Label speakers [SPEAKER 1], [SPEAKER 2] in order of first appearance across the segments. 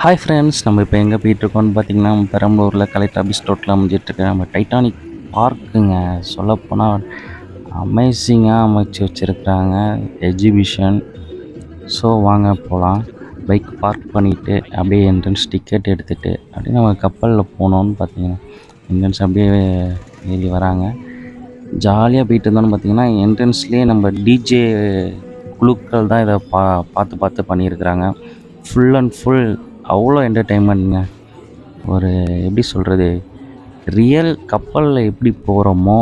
[SPEAKER 1] Hi friends, நம்ம இப்போ எங்கே போயிட்டுருக்கோம்னு பார்த்தீங்கன்னா, பெரம்பலூரில் கலெக்டர் ஆஃபீஸ் ரோட்டில் அமைஞ்சிட்ருக்க நம்ம டைட்டானிக் பார்க்குங்க. சொல்லப்போனால் அமேசிங்காக அமைச்சு வச்சுருக்குறாங்க எக்ஸிபிஷன். ஸோ வாங்க போகலாம். பைக் பார்க் பண்ணிவிட்டு அப்படியே என்ட்ரன்ஸ் டிக்கெட் எடுத்துகிட்டு அப்படியே நம்ம கப்பலில் போனோன்னு பார்த்தீங்கன்னா என்ட்ரன்ஸ் அப்படியே ஏறி வராங்க. ஜாலியாக போயிட்டு இருந்தோன்னு பார்த்தீங்கன்னா, என்ட்ரன்ஸ்லேயே நம்ம டிஜே குழுக்கள் தான் இதை பார்த்து பார்த்து பண்ணியிருக்கிறாங்க. ஃபுல் அண்ட் ஃபுல் அவ்வளோ என்டர்டெயின்மெண்ட்டுங்க. ஒரு எப்படி சொல்கிறது, ரியல் கப்பலில் எப்படி போகிறோமோ,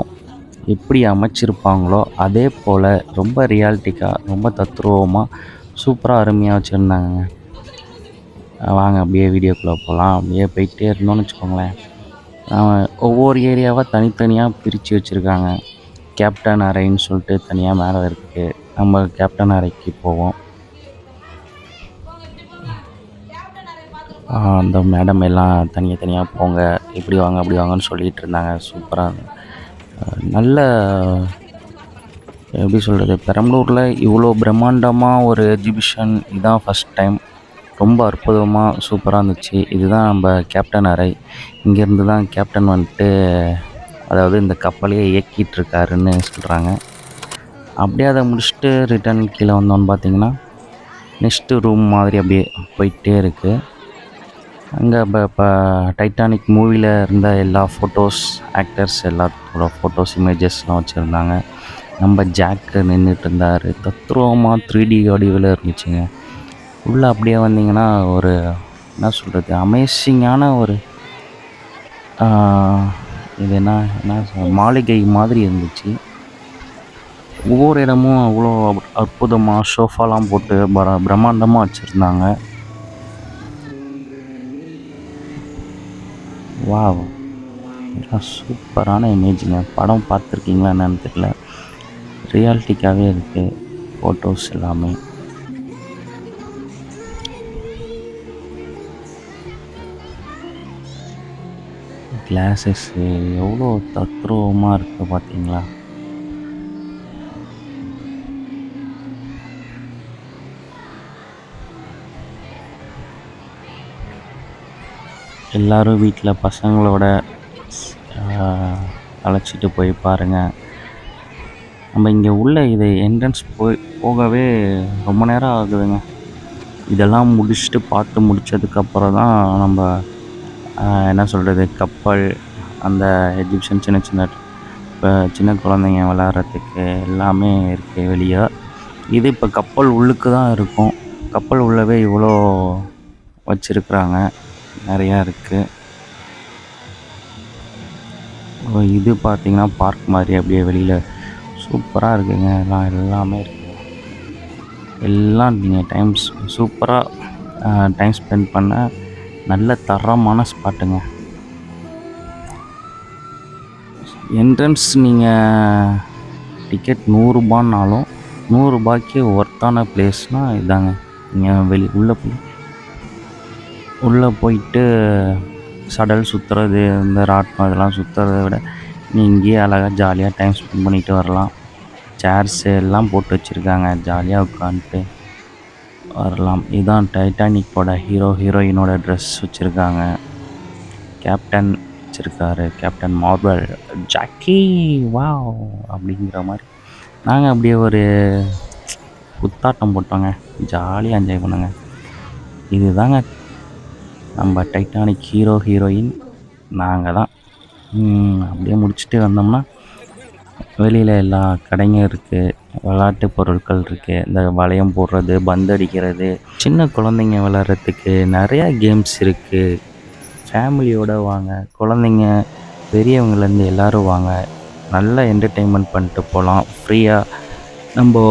[SPEAKER 1] எப்படி அமைச்சிருப்பாங்களோ அதே போல் ரொம்ப ரியாலிட்டிக்காக, ரொம்ப தத்ரூபமாக, சூப்பராக அருமையாக வச்சுருந்தாங்கங்க. வாங்க அப்படியே வீடியோக்குள்ளே போகலாம். அப்படியே போயிட்டே இருந்தோம்னு வச்சுக்கோங்களேன், ஒவ்வொரு ஏரியாவாக தனித்தனியாக பிரித்து வச்சுருக்காங்க. கேப்டன் அறைன்னு சொல்லிட்டு தனியாக மேலே இருக்குது. நம்ம கேப்டன் அறைக்கு போவோம். அந்த மேடம் எல்லாம் தனியாக போங்க, இப்படி வாங்க அப்படி வாங்கன்னு சொல்லிகிட்டு இருந்தாங்க. சூப்பராக நல்ல எப்படி சொல்கிறது, பெரம்பலூரில் இவ்வளோ பிரம்மாண்டமாக ஒரு எக்ஸிபிஷன் இதுதான் ஃபஸ்ட் டைம். ரொம்ப அற்புதமாக சூப்பராக இருந்துச்சு. இதுதான் நம்ம கேப்டன் அறை. இங்கேருந்து தான் கேப்டன் வந்துட்டு, அதாவது இந்த கப்பலையே இயக்கிட்டு இருக்காருன்னு சொல்கிறாங்க. அப்படியே அதை முடிச்சுட்டு ரிட்டன் கீழே வந்தோன்னு பார்த்தீங்கன்னா, நெக்ஸ்ட்டு ரூம் மாதிரி அப்படியே போயிட்டே இருக்குது. அங்கே இப்போ டைட்டானிக் மூவியில் இருந்த எல்லா ஃபோட்டோஸ், ஆக்டர்ஸ் எல்லாத்தோட ஃபோட்டோஸ், இமேஜஸ்லாம் வச்சுருந்தாங்க. நம்ம ஜாக்கு நின்றுட்டு இருந்தார். தத்ரூபமாக 3D வடிவில் இருந்துச்சுங்க. உள்ளே அப்படியே வந்தீங்கன்னா ஒரு என்ன சொல்கிறது, அமேசிங்கான ஒரு இது என்ன மாளிகை மாதிரி இருந்துச்சு. ஒவ்வொரு இடமும் அவ்வளோ அற்புதமாக சோஃபாலாம் போட்டு பிரம்மாண்டமாக வச்சுருந்தாங்க. வாவ், இதெல்லாம் சூப்பரான இமேஜுங்க. படம் பார்த்துருக்கீங்களா என்னன்னு தெரியல, ரியாலிட்டிக்காகவே இருக்குது ஃபோட்டோஸ் எல்லாமே. கிளாஸஸ்ஸு எவ்வளோ தத்ரூபமாக இருக்குது பார்த்தீங்களா. எல்லோரும் வீட்டில் பசங்களோட அழைச்சிட்டு போய் பாருங்கள். நம்ம இங்கே உள்ள இது என்ட்ரன்ஸ் போகவே ரொம்ப நேரம் ஆகுதுங்க. இதெல்லாம் முடிச்சுட்டு பார்த்து முடித்ததுக்கப்புறம் தான் நம்ம என்ன சொல்கிறது, கப்பல், அந்த எக்ஸிபிஷன், சின்ன குழந்தைங்க விளையாடுறதுக்கு எல்லாமே இருக்குது வெளியே. இது இப்போ கப்பல் உள்ளுக்கு தான் இருக்கும். கப்பல் உள்ளவே இவ்வளோ வச்சுருக்குறாங்க, நிறையா இருக்குது. இது பார்த்திங்கன்னா பார்க் மாதிரி அப்படியே வெளியில் சூப்பராக இருக்குங்க. எல்லாமே இருக்குது. எல்லாம் நீங்கள் சூப்பராக டைம் ஸ்பெண்ட் பண்ண நல்ல தரமான ஸ்பாட்டுங்க. என்ட்ரன்ஸ் நீங்கள் டிக்கெட் 100 ரூபான்னாலும் 100 ரூபாய்க்கு ஒர்த்தான பிளேஸ்னால் இதாங்க. நீங்கள் உள்ளே போயிட்டு சடல் சுற்றுறது, இந்த ராட்னம் இதெல்லாம் சுற்றுறத விட நீங்கள் இங்கேயே அழகாக ஜாலியாக டைம் ஸ்பெண்ட் பண்ணிட்டு வரலாம். சேர்ஸு எல்லாம் போட்டு வச்சுருக்காங்க, ஜாலியாக உட்காந்துட்டு வரலாம். இதுதான் டைட்டானிக்கோட ஹீரோயினோட ட்ரெஸ் வச்சுருக்காங்க. கேப்டன் வச்சுருக்காரு, கேப்டன் மார்வெல், ஜாக்கி வாவ் அப்படிங்கிற மாதிரி. நாங்கள் அப்படியே ஒரு குத்தாட்டம் போட்டோங்க, ஜாலியாக என்ஜாய் பண்ணுங்க. இதுதாங்க நம்ம டைட்டானிக் ஹீரோயின் நாங்கள் தான். அப்படியே முடிச்சுட்டு வந்தோம்னா வெளியில் எல்லா கடைங்க இருக்குது, விளையாட்டு பொருட்கள் இருக்குது. இந்த வளையம் போடுறது, பந்து அடிக்கிறது, சின்ன குழந்தைங்க விளையாடுறதுக்கு நிறையா கேம்ஸ் இருக்குது. ஃபேமிலியோடு வாங்க, குழந்தைங்க பெரியவங்கலேருந்து எல்லோரும் வாங்க, நல்லா என்டர்டெயின்மெண்ட் பண்ணிட்டு போகலாம். ஃப்ரீயாக நம்ம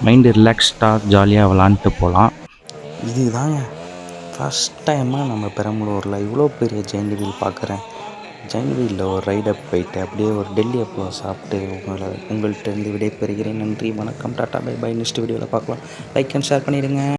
[SPEAKER 1] மைண்டு ரிலாக்ஸ்டாக ஜாலியாக விளாண்டுட்டு போகலாம். இதுதாங்க ஃபஸ்ட் டைமாக நம்ம பெரம்பலூரில் இவ்வளோ பெரிய ஜெயிண்ட் வீல் பார்க்குறேன். ஜெயிண்ட் வீலில் ஒரு ரைடப் போயிட்டு அப்படியே ஒரு டெல்லி அப்பளோ சாப்பிட்டு உங்கள்கிட்ட இருந்து விடைபெறுகிறேன். நன்றி, வணக்கம், டாட்டா, பை பை. நெக்ஸ்ட் வீடியோவில் பார்க்கலாம். லைக் அண்ட் ஷேர் பண்ணிடுங்க.